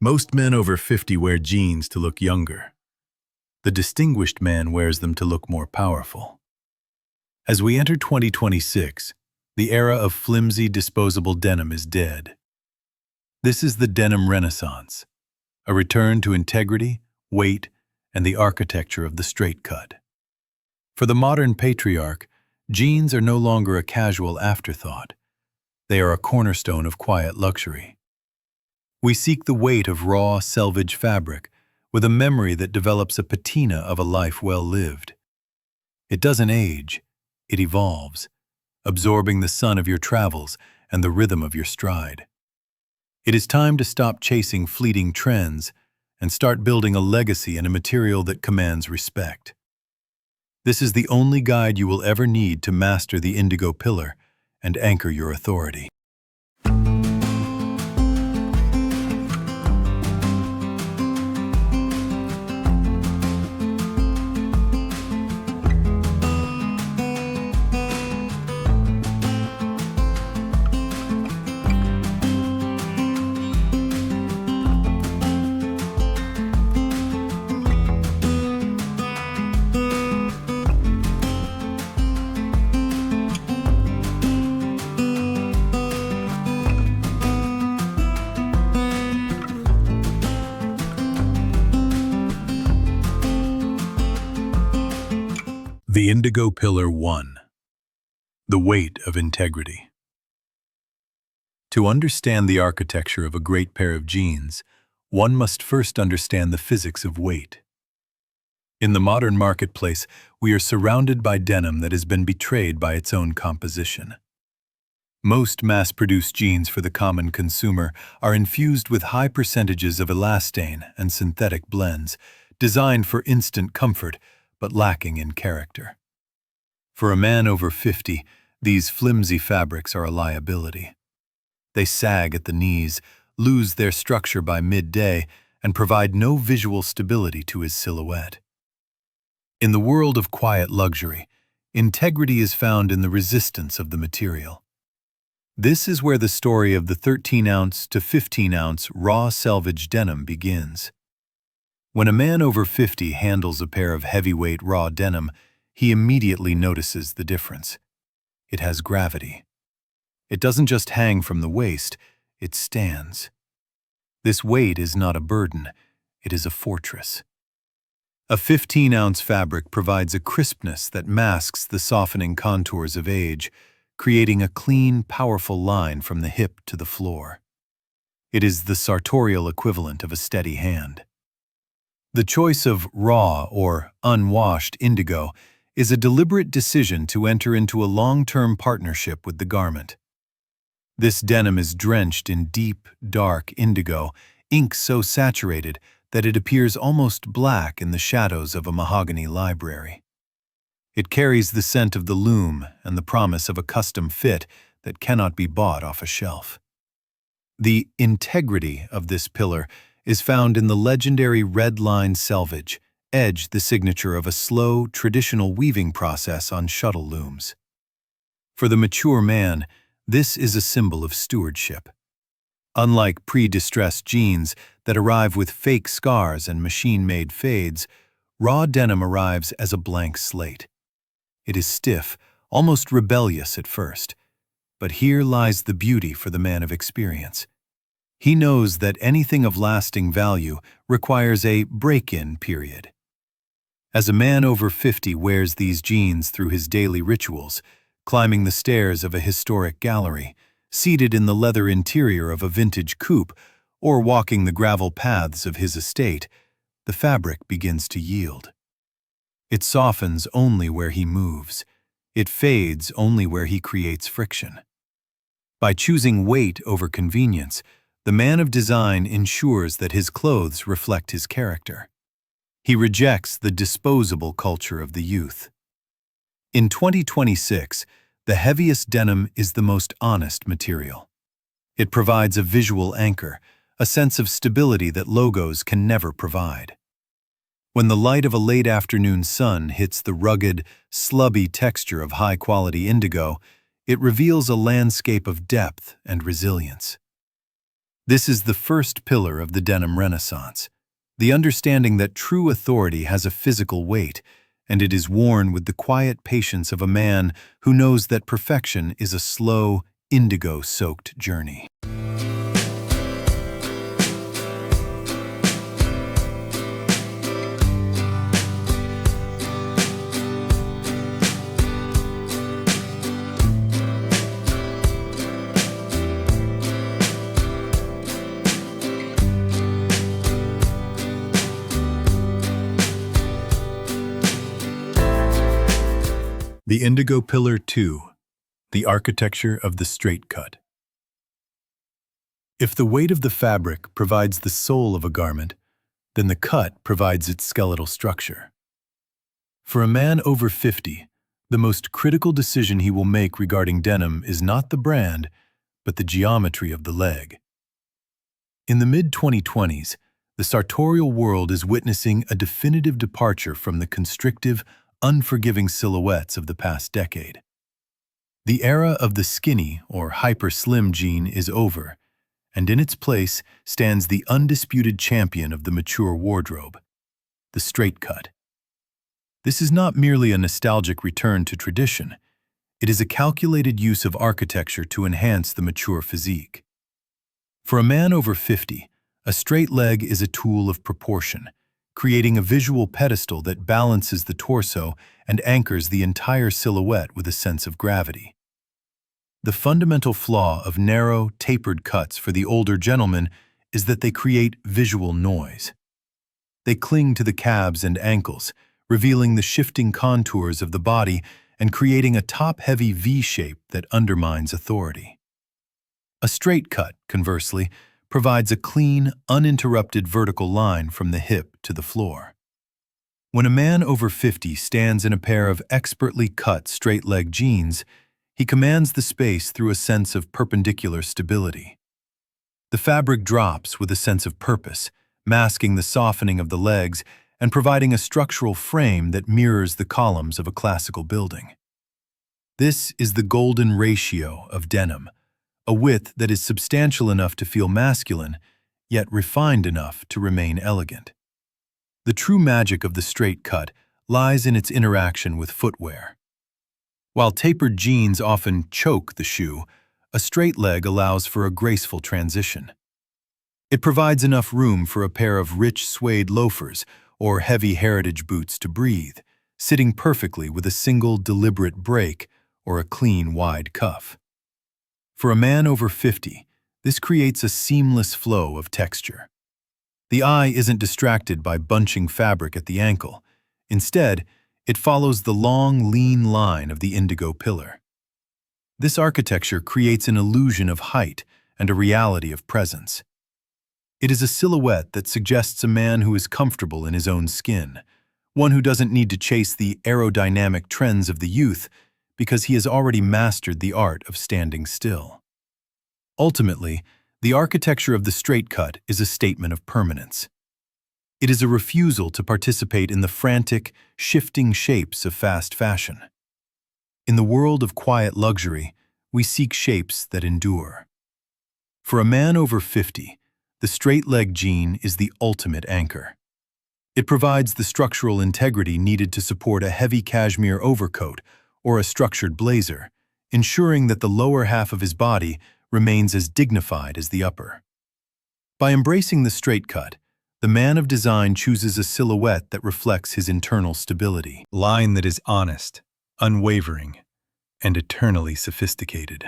Most men over 50 wear jeans to look younger. The distinguished man wears them to look more powerful. As we enter 2026, the era of flimsy, disposable denim is dead. This is the Denim Renaissance, a return to integrity, weight, and the architecture of the straight cut. For the modern patriarch, jeans are no longer a casual afterthought. They are a cornerstone of quiet luxury. We seek the weight of raw selvage fabric with a memory that develops a patina of a life well lived. It doesn't age, it evolves, absorbing the sun of your travels and the rhythm of your stride. It is time to stop chasing fleeting trends and start building a legacy in a material that commands respect. This is the only guide you will ever need to master the Indigo Pillar and anchor your authority. The Indigo Pillar 1. The weight of integrity. To understand the architecture of a great pair of jeans, one must first understand the physics of weight. In the modern marketplace, we are surrounded by denim that has been betrayed by its own composition. Most mass-produced jeans for the common consumer are infused with high percentages of elastane and synthetic blends, designed for instant comfort, but lacking in character. For a man over 50, these flimsy fabrics are a liability. They sag at the knees, lose their structure by midday, and provide no visual stability to his silhouette. In the world of quiet luxury, integrity is found in the resistance of the material. This is where the story of the 13-ounce to 15-ounce Raw Selvedge denim begins. When a man over 50 handles a pair of heavyweight raw denim, he immediately notices the difference. It has gravity. It doesn't just hang from the waist, it stands. This weight is not a burden, it is a fortress. A 15-ounce fabric provides a crispness that masks the softening contours of age, creating a clean, powerful line from the hip to the floor. It is the sartorial equivalent of a steady hand. The choice of raw or unwashed indigo is a deliberate decision to enter into a long-term partnership with the garment. This denim is drenched in deep, dark indigo, ink so saturated that it appears almost black in the shadows of a mahogany library. It carries the scent of the loom and the promise of a custom fit that cannot be bought off a shelf. The integrity of this pillar is found in the legendary red-line selvage, edge the signature of a slow, traditional weaving process on shuttle looms. For the mature man, this is a symbol of stewardship. Unlike pre-distressed jeans that arrive with fake scars and machine-made fades, raw denim arrives as a blank slate. It is stiff, almost rebellious at first, but here lies the beauty for the man of experience. He knows that anything of lasting value requires a break-in period. As a man over 50 wears these jeans through his daily rituals, climbing the stairs of a historic gallery, seated in the leather interior of a vintage coupe, or walking the gravel paths of his estate, the fabric begins to yield. It softens only where he moves. It fades only where he creates friction. By choosing weight over convenience, the man of design ensures that his clothes reflect his character. He rejects the disposable culture of the youth. In 2026, the heaviest denim is the most honest material. It provides a visual anchor, a sense of stability that logos can never provide. When the light of a late afternoon sun hits the rugged, slubby texture of high-quality indigo, it reveals a landscape of depth and resilience. This is the first pillar of the Denim Renaissance, the understanding that true authority has a physical weight, and it is worn with the quiet patience of a man who knows that perfection is a slow, indigo-soaked journey. The Indigo Pillar 2, the architecture of the straight cut. If the weight of the fabric provides the soul of a garment, then the cut provides its skeletal structure. For a man over 50, the most critical decision he will make regarding denim is not the brand, but the geometry of the leg. In the mid-2020s, the sartorial world is witnessing a definitive departure from the constrictive, unforgiving silhouettes of the past decade. The era of the skinny or hyper-slim jean is over, and in its place stands the undisputed champion of the mature wardrobe, the straight cut. This is not merely a nostalgic return to tradition. It is a calculated use of architecture to enhance the mature physique. For a man over 50, a straight leg is a tool of proportion, creating a visual pedestal that balances the torso and anchors the entire silhouette with a sense of gravity. The fundamental flaw of narrow, tapered cuts for the older gentleman is that they create visual noise. They cling to the calves and ankles, revealing the shifting contours of the body and creating a top-heavy V-shape that undermines authority. A straight cut, conversely, provides a clean, uninterrupted vertical line from the hip to the floor. When a man over 50 stands in a pair of expertly cut straight-leg jeans, he commands the space through a sense of perpendicular stability. The fabric drops with a sense of purpose, masking the softening of the legs and providing a structural frame that mirrors the columns of a classical building. This is the golden ratio of denim, a width that is substantial enough to feel masculine, yet refined enough to remain elegant. The true magic of the straight cut lies in its interaction with footwear. While tapered jeans often choke the shoe, a straight leg allows for a graceful transition. It provides enough room for a pair of rich suede loafers or heavy heritage boots to breathe, sitting perfectly with a single deliberate break or a clean, wide cuff. For a man over 50, this creates a seamless flow of texture. The eye isn't distracted by bunching fabric at the ankle. Instead, it follows the long, lean line of the Indigo Pillar. This architecture creates an illusion of height and a reality of presence. It is a silhouette that suggests a man who is comfortable in his own skin, one who doesn't need to chase the aerodynamic trends of the youth because he has already mastered the art of standing still. Ultimately, the architecture of the straight cut is a statement of permanence. It is a refusal to participate in the frantic, shifting shapes of fast fashion. In the world of quiet luxury, we seek shapes that endure. For a man over 50, the straight-leg jean is the ultimate anchor. It provides the structural integrity needed to support a heavy cashmere overcoat or a structured blazer, ensuring that the lower half of his body remains as dignified as the upper. By embracing the straight cut, the man of design chooses a silhouette that reflects his internal stability, a line that is honest, unwavering, and eternally sophisticated.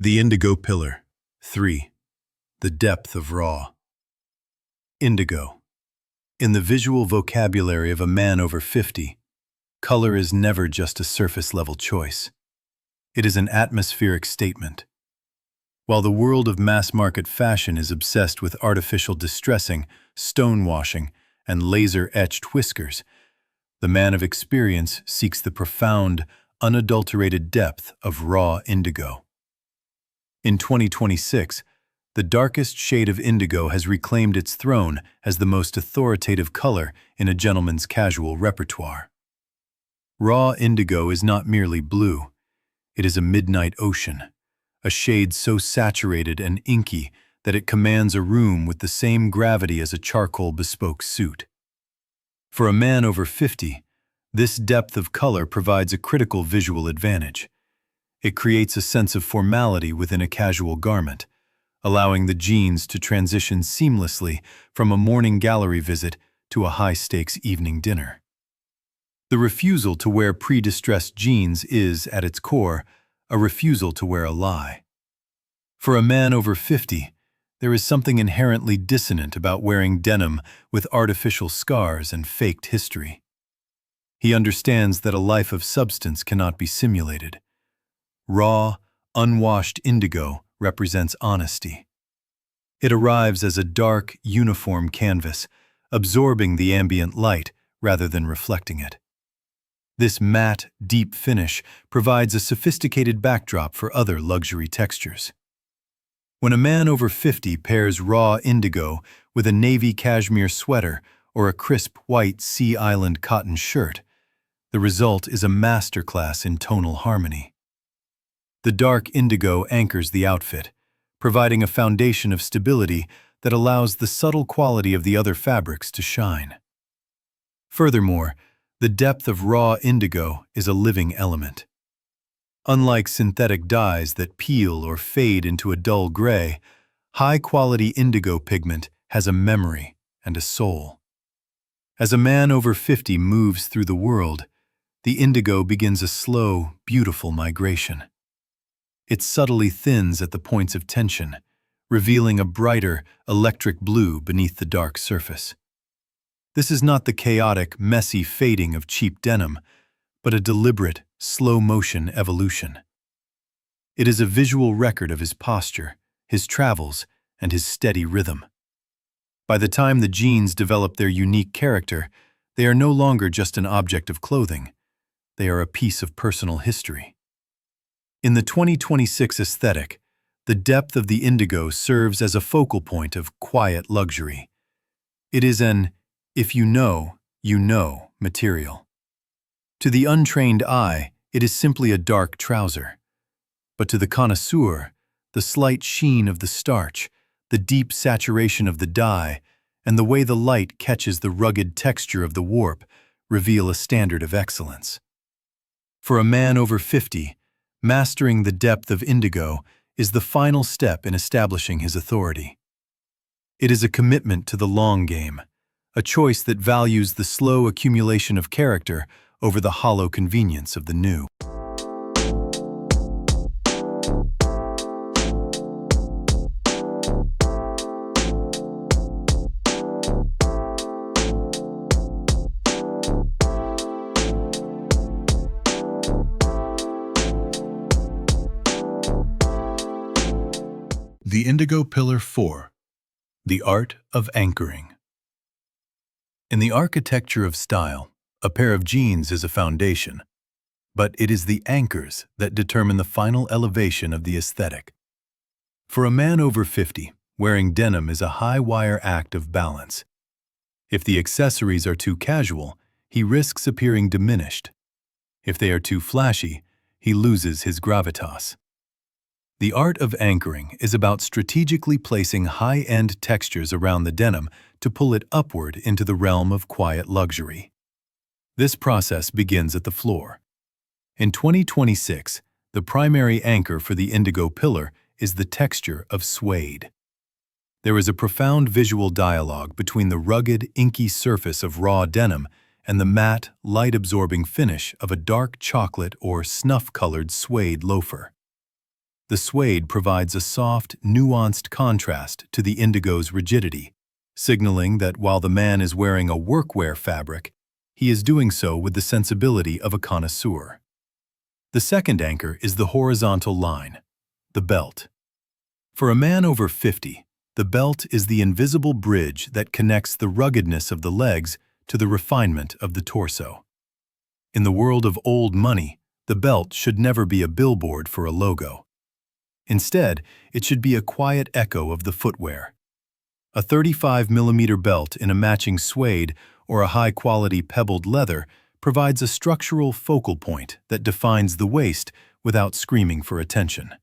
The Indigo Pillar 3. The depth of raw. Indigo. In the visual vocabulary of a man over 50, color is never just a surface-level choice. It is an atmospheric statement. While the world of mass-market fashion is obsessed with artificial distressing, stonewashing, and laser-etched whiskers, the man of experience seeks the profound, unadulterated depth of raw indigo. In 2026, the darkest shade of indigo has reclaimed its throne as the most authoritative color in a gentleman's casual repertoire. Raw indigo is not merely blue. It is a midnight ocean, a shade so saturated and inky that it commands a room with the same gravity as a charcoal bespoke suit. For a man over 50, this depth of color provides a critical visual advantage. It creates a sense of formality within a casual garment, allowing the jeans to transition seamlessly from a morning gallery visit to a high-stakes evening dinner. The refusal to wear pre-distressed jeans is, at its core, a refusal to wear a lie. For a man over 50, there is something inherently dissonant about wearing denim with artificial scars and faked history. He understands that a life of substance cannot be simulated. Raw, unwashed indigo represents honesty. It arrives as a dark, uniform canvas, absorbing the ambient light rather than reflecting it. This matte, deep finish provides a sophisticated backdrop for other luxury textures. When a man over 50 pairs raw indigo with a navy cashmere sweater or a crisp white Sea Island cotton shirt, the result is a masterclass in tonal harmony. The dark indigo anchors the outfit, providing a foundation of stability that allows the subtle quality of the other fabrics to shine. Furthermore, the depth of raw indigo is a living element. Unlike synthetic dyes that peel or fade into a dull gray, high-quality indigo pigment has a memory and a soul. As a man over 50 moves through the world, the indigo begins a slow, beautiful migration. It subtly thins at the points of tension, revealing a brighter, electric blue beneath the dark surface. This is not the chaotic, messy fading of cheap denim, but a deliberate, slow-motion evolution. It is a visual record of his posture, his travels, and his steady rhythm. By the time the jeans develop their unique character, they are no longer just an object of clothing. They are a piece of personal history. In the 2026 aesthetic, the depth of the indigo serves as a focal point of quiet luxury. It is an "if you know material. To the untrained eye, it is simply a dark trouser. But to the connoisseur, the slight sheen of the starch, the deep saturation of the dye, and the way the light catches the rugged texture of the warp reveal a standard of excellence. For a man over 50, mastering the depth of indigo is the final step in establishing his authority. It is a commitment to the long game, a choice that values the slow accumulation of character over the hollow convenience of the new. The Indigo Pillar 4. The Art of Anchoring. In the architecture of style, a pair of jeans is a foundation, but it is the anchors that determine the final elevation of the aesthetic. For a man over 50, wearing denim is a high-wire act of balance. If the accessories are too casual, he risks appearing diminished. If they are too flashy, he loses his gravitas. The art of anchoring is about strategically placing high-end textures around the denim to pull it upward into the realm of quiet luxury. This process begins at the floor. In 2026, the primary anchor for the Indigo Pillar is the texture of suede. There is a profound visual dialogue between the rugged, inky surface of raw denim and the matte, light-absorbing finish of a dark chocolate or snuff-colored suede loafer. The suede provides a soft, nuanced contrast to the indigo's rigidity, signaling that while the man is wearing a workwear fabric, he is doing so with the sensibility of a connoisseur. The second anchor is the horizontal line, the belt. For a man over 50, the belt is the invisible bridge that connects the ruggedness of the legs to the refinement of the torso. In the world of old money, The belt should never be a billboard for a logo. Instead, it should be a quiet echo of the footwear. A 35mm belt in a matching suede or a high-quality pebbled leather provides a structural focal point that defines the waist without screaming for attention.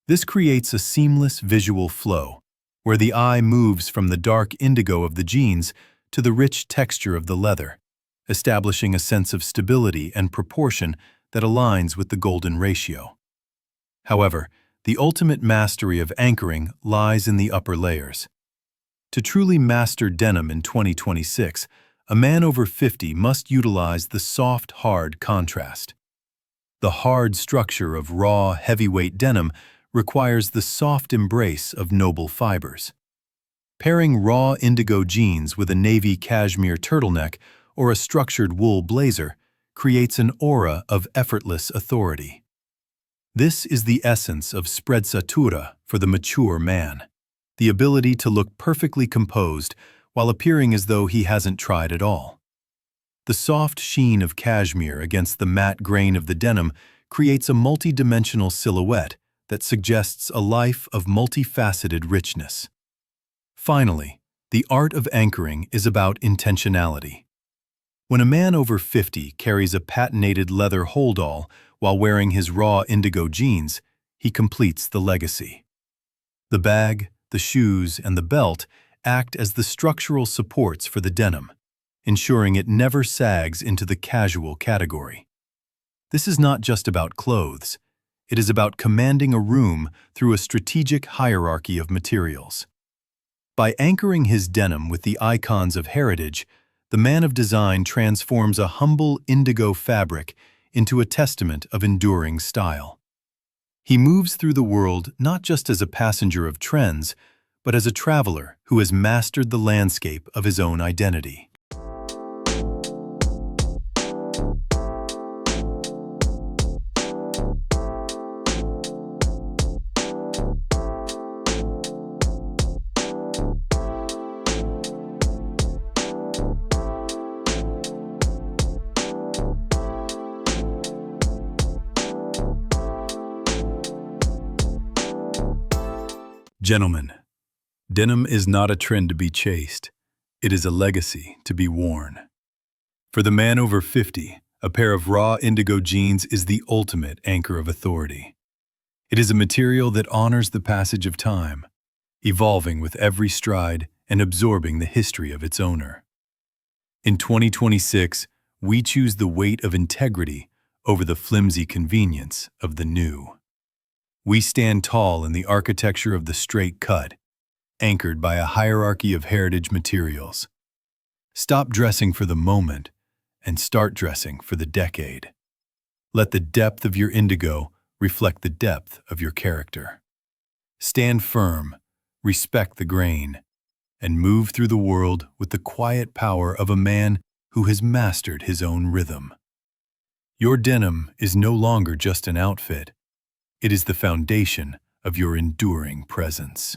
This creates a seamless visual flow, where the eye moves from the dark indigo of the jeans to the rich texture of the leather, establishing a sense of stability and proportion that aligns with the golden ratio. However, the ultimate mastery of anchoring lies in the upper layers. To truly master denim in 2026, a man over 50 must utilize the soft, hard contrast. The hard structure of raw, heavyweight denim requires the soft embrace of noble fibers. Pairing raw indigo jeans with a navy cashmere turtleneck or a structured wool blazer creates an aura of effortless authority. This is the essence of sprezzatura for the mature man, the ability to look perfectly composed while appearing as though he hasn't tried at all. The soft sheen of cashmere against the matte grain of the denim creates a multi-dimensional silhouette that suggests a life of multifaceted richness. Finally, the art of anchoring is about intentionality. When a man over 50 carries a patinated leather hold-all while wearing his raw indigo jeans, he completes the legacy. The bag, the shoes, and the belt act as the structural supports for the denim, ensuring it never sags into the casual category. This is not just about clothes. It is about commanding a room through a strategic hierarchy of materials. By anchoring his denim with the icons of heritage, the man of design transforms a humble indigo fabric into a testament of enduring style. He moves through the world not just as a passenger of trends, but as a traveler who has mastered the landscape of his own identity. Gentlemen, denim is not a trend to be chased. It is a legacy to be worn. For the man over 50, a pair of raw indigo jeans is the ultimate anchor of authority. It is a material that honors the passage of time, evolving with every stride and absorbing the history of its owner. In 2026, we choose the weight of integrity over the flimsy convenience of the new. We stand tall in the architecture of the straight cut, anchored by a hierarchy of heritage materials. Stop dressing for the moment and start dressing for the decade. Let the depth of your indigo reflect the depth of your character. Stand firm, respect the grain, and move through the world with the quiet power of a man who has mastered his own rhythm. Your denim is no longer just an outfit. It is the foundation of your enduring presence.